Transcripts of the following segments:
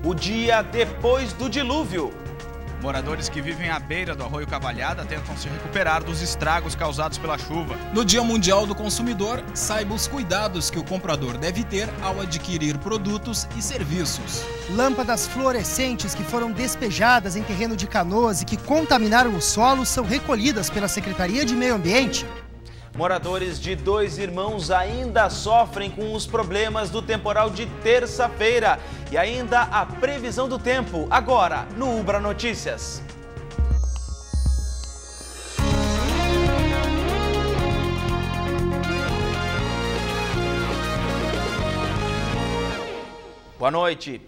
o dia depois do dilúvio. Moradores que vivem à beira do Arroio Cavalhada tentam se recuperar dos estragos causados pela chuva. No Dia Mundial do Consumidor, saiba os cuidados que o comprador deve ter ao adquirir produtos e serviços. Lâmpadas fluorescentes que foram despejadas em terreno de Canoas e que contaminaram o solo são recolhidas pela Secretaria de Meio Ambiente. Moradores de Dois Irmãos ainda sofrem com os problemas do temporal de terça-feira. E ainda a previsão do tempo, agora no Ubra Notícias. Boa noite.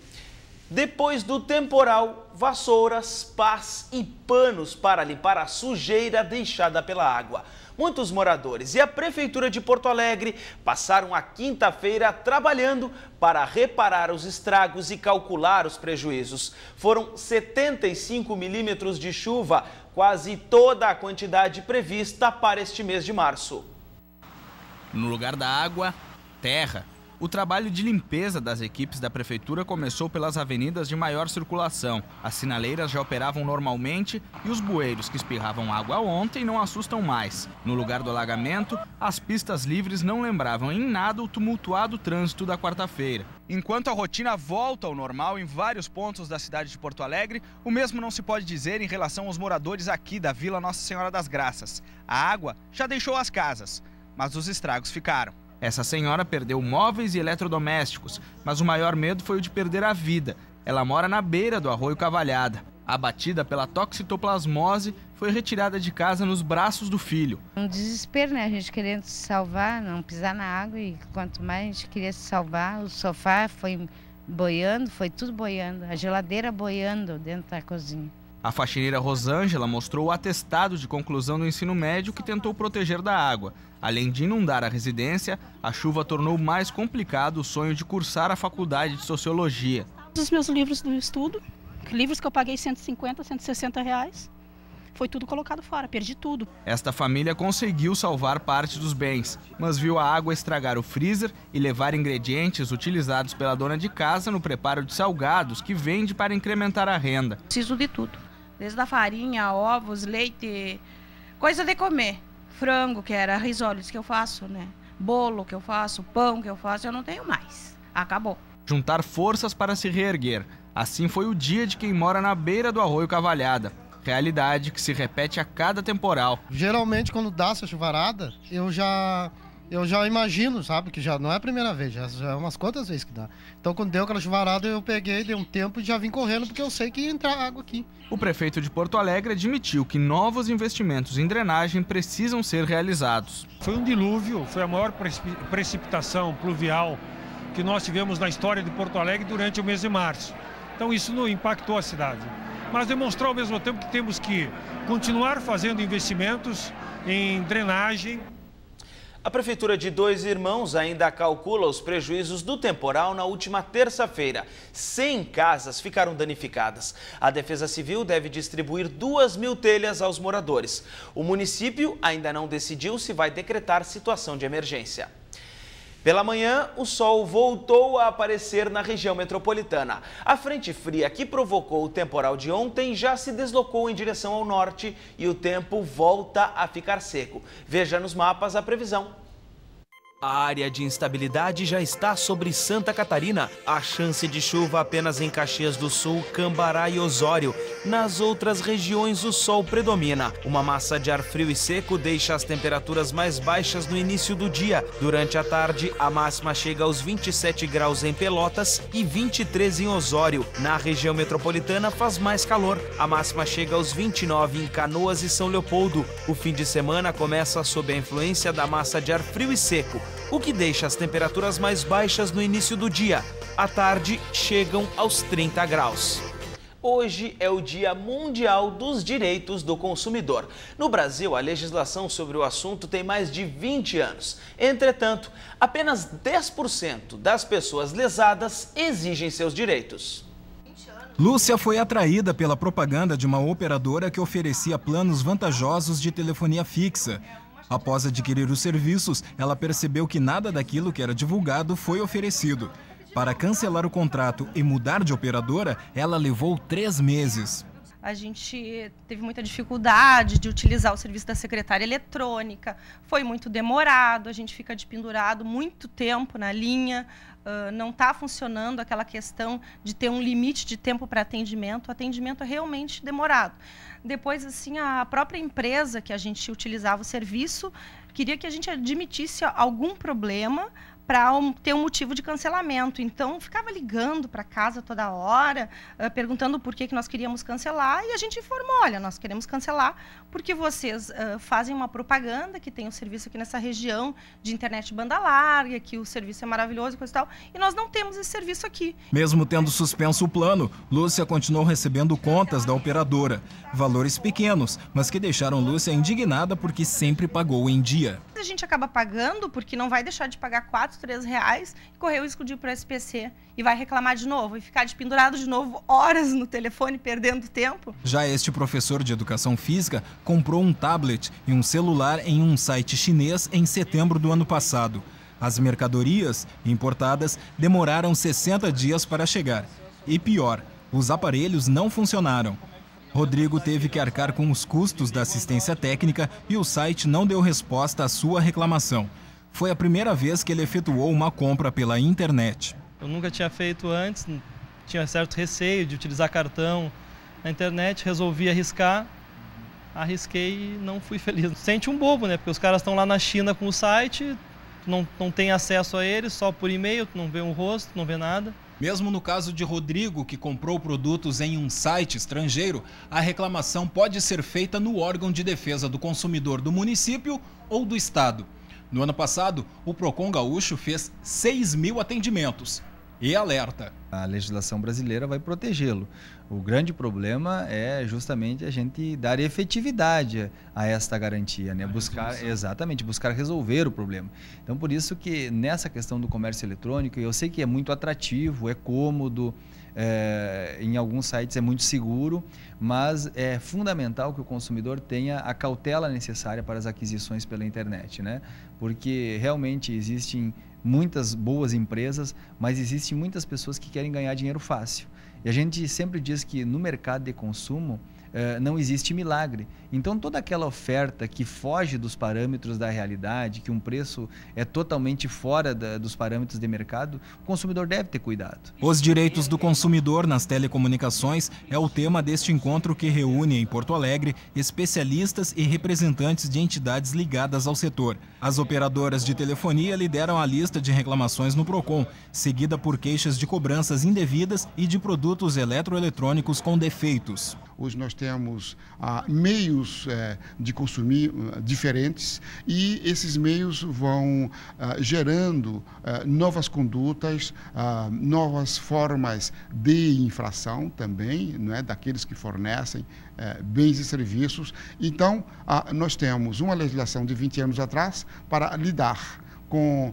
Depois do temporal, vassouras, pás e panos para limpar a sujeira deixada pela água. Muitos moradores e a Prefeitura de Porto Alegre passaram a quinta-feira trabalhando para reparar os estragos e calcular os prejuízos. Foram 75 milímetros de chuva, quase toda a quantidade prevista para este mês de março. No lugar da água, terra. O trabalho de limpeza das equipes da Prefeitura começou pelas avenidas de maior circulação. As sinaleiras já operavam normalmente e os bueiros que espirravam água ontem não assustam mais. No lugar do alagamento, as pistas livres não lembravam em nada o tumultuado trânsito da quarta-feira. Enquanto a rotina volta ao normal em vários pontos da cidade de Porto Alegre, o mesmo não se pode dizer em relação aos moradores aqui da Vila Nossa Senhora das Graças. A água já deixou as casas, mas os estragos ficaram. Essa senhora perdeu móveis e eletrodomésticos, mas o maior medo foi o de perder a vida. Ela mora na beira do Arroio Cavalhada. Abatida pela toxoplasmose, foi retirada de casa nos braços do filho. Um desespero, né? A gente querendo se salvar, não pisar na água, e quanto mais a gente queria se salvar, o sofá foi boiando, foi tudo boiando, a geladeira boiando dentro da cozinha. A faxineira Rosângela mostrou o atestado de conclusão do ensino médio que tentou proteger da água. Além de inundar a residência, a chuva tornou mais complicado o sonho de cursar a faculdade de Sociologia. Os meus livros do estudo, livros que eu paguei 150, 160 reais, foi tudo colocado fora, perdi tudo. Esta família conseguiu salvar parte dos bens, mas viu a água estragar o freezer e levar ingredientes utilizados pela dona de casa no preparo de salgados que vende para incrementar a renda. Preciso de tudo, desde a farinha, ovos, leite, coisa de comer. Frango, que era risoles que eu faço, né? Bolo que eu faço, pão que eu faço, eu não tenho mais. Acabou. Juntar forças para se reerguer. Assim foi o dia de quem mora na beira do Arroio Cavalhada. Realidade que se repete a cada temporal. Geralmente, quando dá essa chuvarada, eu já imagino, sabe? Que já não é a primeira vez, já é umas quantas vezes que dá. Então, quando deu aquela chuvarada, eu peguei, dei um tempo e já vim correndo, porque eu sei que ia entrar água aqui. O prefeito de Porto Alegre admitiu que novos investimentos em drenagem precisam ser realizados. Foi um dilúvio, foi a maior precipitação pluvial que nós tivemos na história de Porto Alegre durante o mês de março. Então, isso não impactou a cidade. Mas demonstrou ao mesmo tempo que temos que continuar fazendo investimentos em drenagem. A Prefeitura de Dois Irmãos ainda calcula os prejuízos do temporal na última terça-feira. 100 casas ficaram danificadas. A Defesa Civil deve distribuir 2.000 telhas aos moradores. O município ainda não decidiu se vai decretar situação de emergência. Pela manhã, o sol voltou a aparecer na região metropolitana. A frente fria que provocou o temporal de ontem já se deslocou em direção ao norte e o tempo volta a ficar seco. Veja nos mapas a previsão. A área de instabilidade já está sobre Santa Catarina. A chance de chuva apenas em Caxias do Sul, Cambará e Osório. Nas outras regiões, o sol predomina. Uma massa de ar frio e seco deixa as temperaturas mais baixas no início do dia. Durante a tarde, a máxima chega aos 27 graus em Pelotas e 23 em Osório. Na região metropolitana, faz mais calor. A máxima chega aos 29 em Canoas e São Leopoldo. O fim de semana começa sob a influência da massa de ar frio e seco, o que deixa as temperaturas mais baixas no início do dia. À tarde, chegam aos 30 graus. Hoje é o Dia Mundial dos Direitos do Consumidor. No Brasil, a legislação sobre o assunto tem mais de 20 anos. Entretanto, apenas 10% das pessoas lesadas exigem seus direitos. Lúcia foi atraída pela propaganda de uma operadora que oferecia planos vantajosos de telefonia fixa. Após adquirir os serviços, ela percebeu que nada daquilo que era divulgado foi oferecido. Para cancelar o contrato e mudar de operadora, ela levou 3 meses. A gente teve muita dificuldade de utilizar o serviço da secretária eletrônica, foi muito demorado, a gente fica de pendurado muito tempo na linha, não está funcionando aquela questão de ter um limite de tempo para atendimento, o atendimento é realmente demorado. Depois, assim, a própria empresa que a gente utilizava o serviço queria que a gente admitisse algum problema para ter um motivo de cancelamento. Então, ficava ligando para casa toda hora, perguntando por que nós queríamos cancelar, e a gente informou, olha, nós queremos cancelar porque vocês fazem uma propaganda que tem um serviço aqui nessa região de internet banda larga, que o serviço é maravilhoso e coisa e tal, e nós não temos esse serviço aqui. Mesmo tendo suspenso o plano, Lúcia continuou recebendo contas da operadora. Valores pequenos, mas que deixaram Lúcia indignada porque sempre pagou em dia. A gente acaba pagando porque não vai deixar de pagar R$4, R$3 e correr o risco de ir para o SPC e vai reclamar de novo e ficar pendurado de novo horas no telefone perdendo tempo. Já este professor de educação física comprou um tablet e um celular em um site chinês em setembro do ano passado. As mercadorias importadas demoraram 60 dias para chegar. E pior, os aparelhos não funcionaram. Rodrigo teve que arcar com os custos da assistência técnica e o site não deu resposta à sua reclamação. Foi a primeira vez que ele efetuou uma compra pela internet. Eu nunca tinha feito antes, tinha certo receio de utilizar cartão na internet, resolvi arriscar, arrisquei e não fui feliz. Sente um bobo, né? Porque os caras estão lá na China com o site, não tem acesso a eles, só por e-mail, não vê um rosto, não vê nada. Mesmo no caso de Rodrigo, que comprou produtos em um site estrangeiro, a reclamação pode ser feita no órgão de defesa do consumidor do município ou do estado. No ano passado, o Procon Gaúcho fez 6.000 atendimentos. E alerta: a legislação brasileira vai protegê-lo. O grande problema é justamente a gente dar efetividade a esta garantia, né? Buscar resolver o problema. Então, por isso que nessa questão do comércio eletrônico, eu sei que é muito atrativo, é cômodo, em alguns sites é muito seguro, mas é fundamental que o consumidor tenha a cautela necessária para as aquisições pela internet, né? Porque realmente existem muitas boas empresas, mas existem muitas pessoas que querem ganhar dinheiro fácil. E a gente sempre diz que no mercado de consumo não existe milagre. Então, toda aquela oferta que foge dos parâmetros da realidade, que um preço é totalmente fora dos parâmetros de mercado, o consumidor deve ter cuidado. Os direitos do consumidor nas telecomunicações é o tema deste encontro que reúne em Porto Alegre especialistas e representantes de entidades ligadas ao setor. As operadoras de telefonia lideram a lista de reclamações no Procon, seguida por queixas de cobranças indevidas e de produtos eletroeletrônicos com defeitos. Hoje nós temos meios de consumir diferentes e esses meios vão gerando novas condutas, novas formas de infração também, né, daqueles que fornecem bens e serviços. Então, nós temos uma legislação de 20 anos atrás para lidar com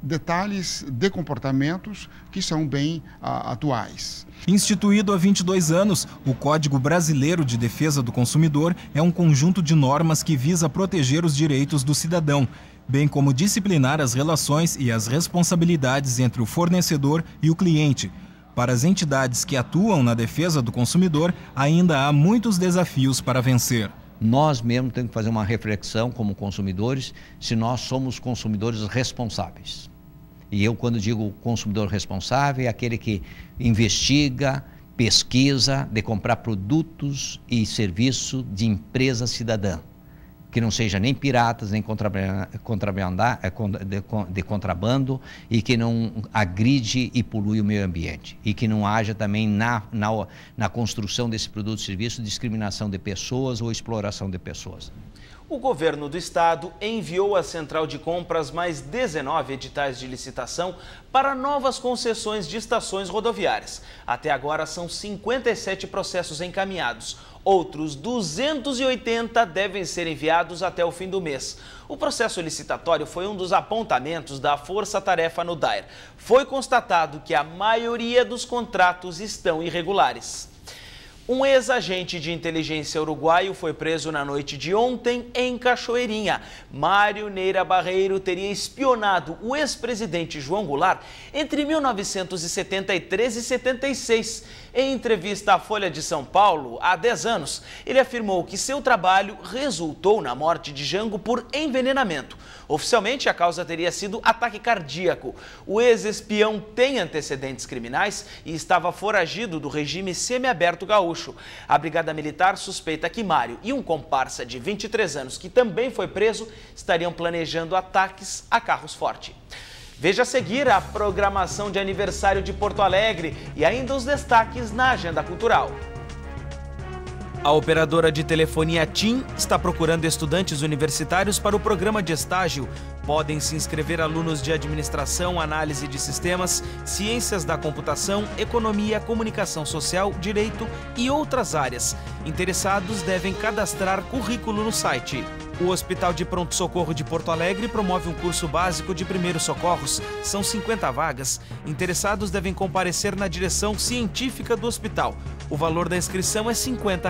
detalhes de comportamentos que são bem atuais. Instituído há 22 anos, o Código Brasileiro de Defesa do Consumidor é um conjunto de normas que visa proteger os direitos do cidadão, bem como disciplinar as relações e as responsabilidades entre o fornecedor e o cliente. Para as entidades que atuam na defesa do consumidor, ainda há muitos desafios para vencer. Nós mesmos temos que fazer uma reflexão como consumidores, se nós somos consumidores responsáveis. E eu, quando digo consumidor responsável, é aquele que investiga, pesquisa de comprar produtos e serviços de empresa cidadã, que não seja nem piratas, nem de contrabando e que não agride e polui o meio ambiente. E que não haja também na construção desse produto e serviço discriminação de pessoas ou exploração de pessoas. O governo do estado enviou à Central de Compras mais 19 editais de licitação para novas concessões de estações rodoviárias. Até agora são 57 processos encaminhados. Outros 280 devem ser enviados até o fim do mês. O processo licitatório foi um dos apontamentos da Força-Tarefa no DAER. Foi constatado que a maioria dos contratos estão irregulares. Um ex-agente de inteligência uruguaio foi preso na noite de ontem em Cachoeirinha. Mário Neira Barreiro teria espionado o ex-presidente João Goulart entre 1973 e 76. Em entrevista à Folha de São Paulo, há 10 anos, ele afirmou que seu trabalho resultou na morte de Jango por envenenamento. Oficialmente, a causa teria sido ataque cardíaco. O ex-espião tem antecedentes criminais e estava foragido do regime semiaberto gaúcho. A Brigada Militar suspeita que Mário e um comparsa de 23 anos, que também foi preso, estariam planejando ataques a carros forte. Veja a seguir a programação de aniversário de Porto Alegre e ainda os destaques na agenda cultural. A operadora de telefonia TIM está procurando estudantes universitários para o programa de estágio. Podem se inscrever alunos de administração, análise de sistemas, ciências da computação, economia, comunicação social, direito e outras áreas. Interessados devem cadastrar currículo no site. O Hospital de Pronto-Socorro de Porto Alegre promove um curso básico de primeiros socorros. São 50 vagas. Interessados devem comparecer na direção científica do hospital. O valor da inscrição é R$ 50.